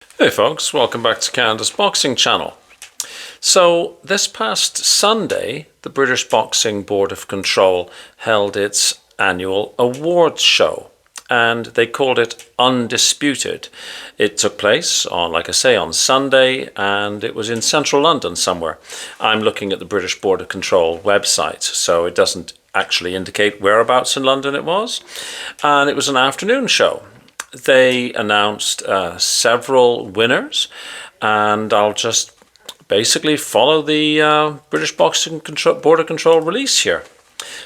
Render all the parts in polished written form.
Hey folks, welcome back to Canada's Boxing Channel. So this past Sunday, the British Boxing Board of Control held its annual awards show, and they called it Undisputed. It took place on, like I say, on Sunday, and it was in central London somewhere. I'm looking at the British Board of Control website, so it doesn't actually indicate whereabouts in London it was. And it was an afternoon show. They announced several winners, and I'll just basically follow the British Boxing Board of Control release here.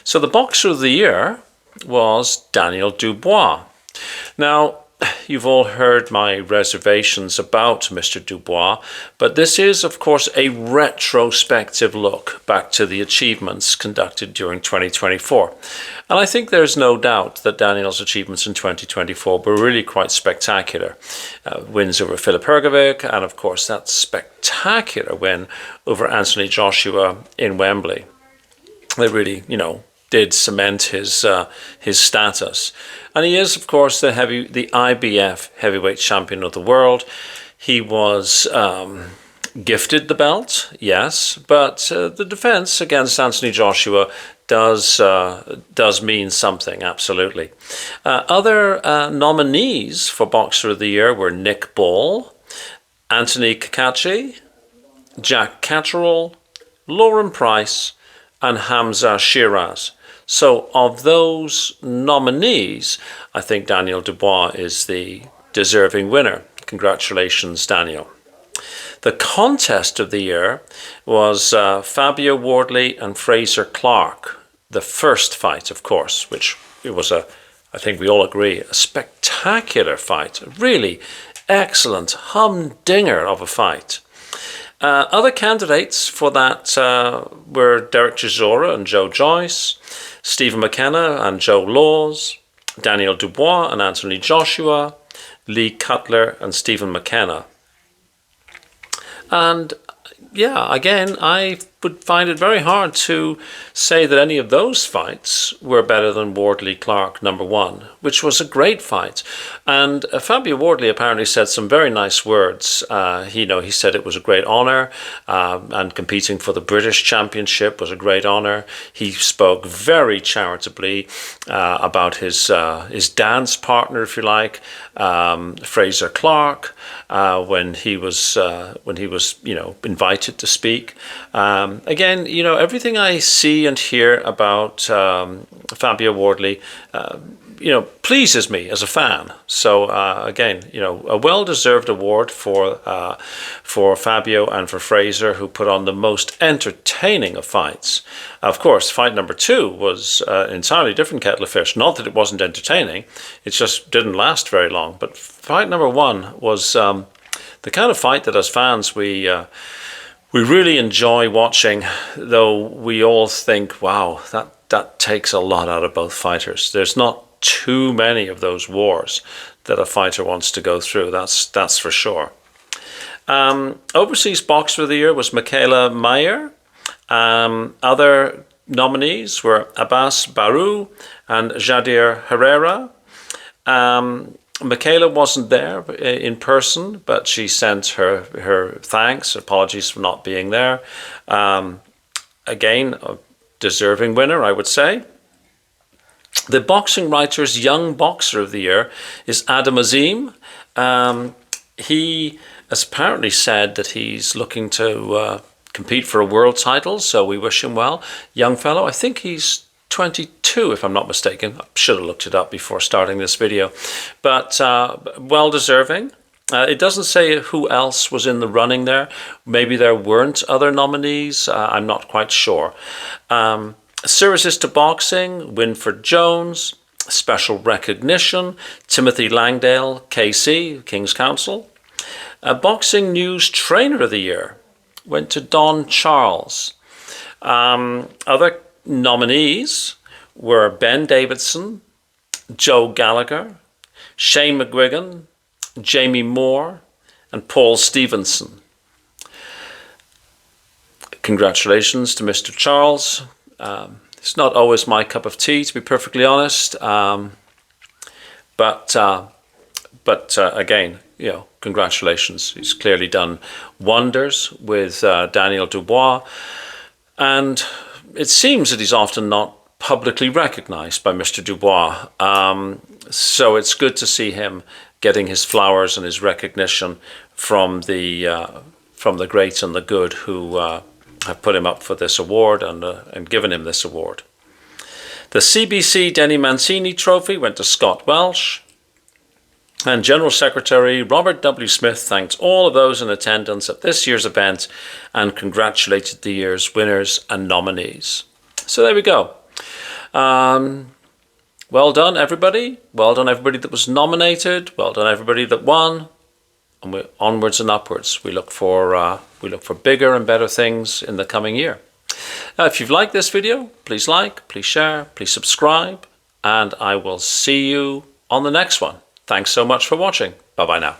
So the Boxer of the Year was Daniel Dubois. Now, you've all heard my reservations about Mr. Dubois, but this is, of course, a retrospective look back to the achievements conducted during 2024. And I think there's no doubt that Daniel's achievements in 2024 were really quite spectacular. Wins over Filip Hrgovic, and of course that spectacular win over Anthony Joshua in Wembley. They really, did cement his status. And he is, of course, the IBF heavyweight champion of the world. He was gifted the belt, yes, but the defense against Anthony Joshua does mean something, absolutely. Other nominees for Boxer of the Year were Nick Ball, Anthony Kakachi, Jack Catterall, Lauren Price, and Hamza Shiraz. So of those nominees, I think Daniel Dubois is the deserving winner. Congratulations, Daniel. The contest of the year was Fabio Wardley and Frazer Clarke. The first fight, of course, which it was I think we all agree, a spectacular fight. A really excellent humdinger of a fight. Other candidates for that were Derek Chisora and Joe Joyce, Stephen Mikela and Joe Laws, Daniel Dubois and Anthony Joshua, Lee Cutler and Stephen McKenna. And yeah, again, I would find it very hard to say that any of those fights were better than Wardley Clarke #1, which was a great fight. And Fabio Wardley apparently said some very nice words. He said it was a great honour, and competing for the British Championship was a great honour. He spoke very charitably about his dance partner, if you like, Frazer Clarke, when he was invited to speak. Again, everything I see and hear about Fabio Wardley, pleases me as a fan. So again, a well-deserved award for Fabio and for Frazer, who put on the most entertaining of fights. Of course, fight number 2 was an entirely different kettle of fish. Not that it wasn't entertaining, it just didn't last very long. But fight number 1 was the kind of fight that as fans we really enjoy watching, though we all think, wow, that takes a lot out of both fighters. There's not too many of those wars that a fighter wants to go through, that's for sure. Overseas Boxer of the Year was Mikela Mayer. Other nominees were Abbas Barou and Jadir Herrera. Mikela wasn't there in person, but she sent her thanks, apologies for not being there. Again, a deserving winner, I would say. The Boxing Writer's Young Boxer of the Year is Adam Azim. He has apparently said that he's looking to compete for a world title, so we wish him well. Young fellow, I think he's 22, if I'm not mistaken. I should have looked it up before starting this video. But well deserving. It doesn't say who else was in the running there. Maybe there weren't other nominees. I'm not quite sure. Services to Boxing, Winford Jones. Special Recognition, Timothy Langdale, KC, King's Counsel. Boxing News Trainer of the Year went to Don Charles. Other nominees were Ben Davidson, Joe Gallagher, Shane McGuigan, Jamie Moore, and Paul Stevenson. Congratulations to Mr. Charles. It's not always my cup of tea, to be perfectly honest. But again, congratulations. He's clearly done wonders with Daniel Dubois, and it seems that he's often not publicly recognized by Mr. Dubois. So it's good to see him getting his flowers and his recognition from the great and the good who have put him up for this award and given him this award. The CBC Denny Mancini Trophy went to Scott Welsh, and General Secretary Robert W. Smith thanked all of those in attendance at this year's event and congratulated the year's winners and nominees. So there we go. Well done, everybody. Well done, everybody that was nominated. Well done, everybody that won. And we're onwards and upwards. We look for bigger and better things in the coming year. If you've liked this video, please like, please share, please subscribe, and I will see you on the next one. Thanks so much for watching. Bye-bye now.